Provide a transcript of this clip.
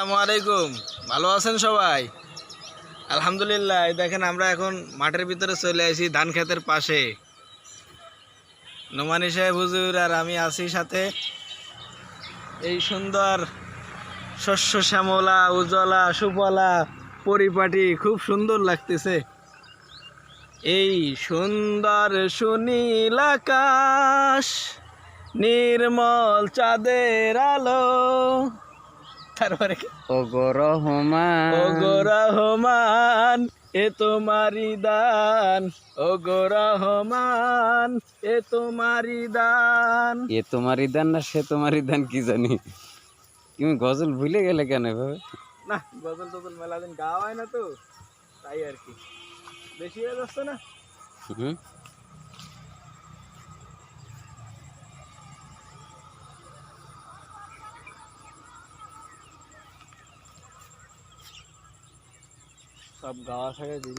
আসসালামু আলাইকুম। ভালো আছেন সবাই? আলহামদুলিল্লাহ। এই দেখেন আমরা এখন মাঠের ভিতরে চলে আসি, ধান ক্ষেতের পাশে। নোমানী সাহেব হুজুর আর আমি আছি সাথে। এই সুন্দর শস্য শ্যামলা, উজ্জ্বলা, সুফলা, পরিপাটি, খুব সুন্দর লাগতেছে। এই সুন্দর সুনীল আকাশ, নির্মল চাঁদের আলো। তারপরে ওগো রহমান, ওগো রহমান, এ তোমারি দান। ওগো রহমান, এ তোমারি দান। এ তোমারই দান না সে তোমারই দান কি জানি। তুমি গজল ভুলে গেলে কেন এভাবে? না, গজল টজল মেলা দিন গাওয়া হয় না তো, তাই আর কি। বেশি হয়ে যাচ্ছে না? হুম। সব গাওয়া থাকে।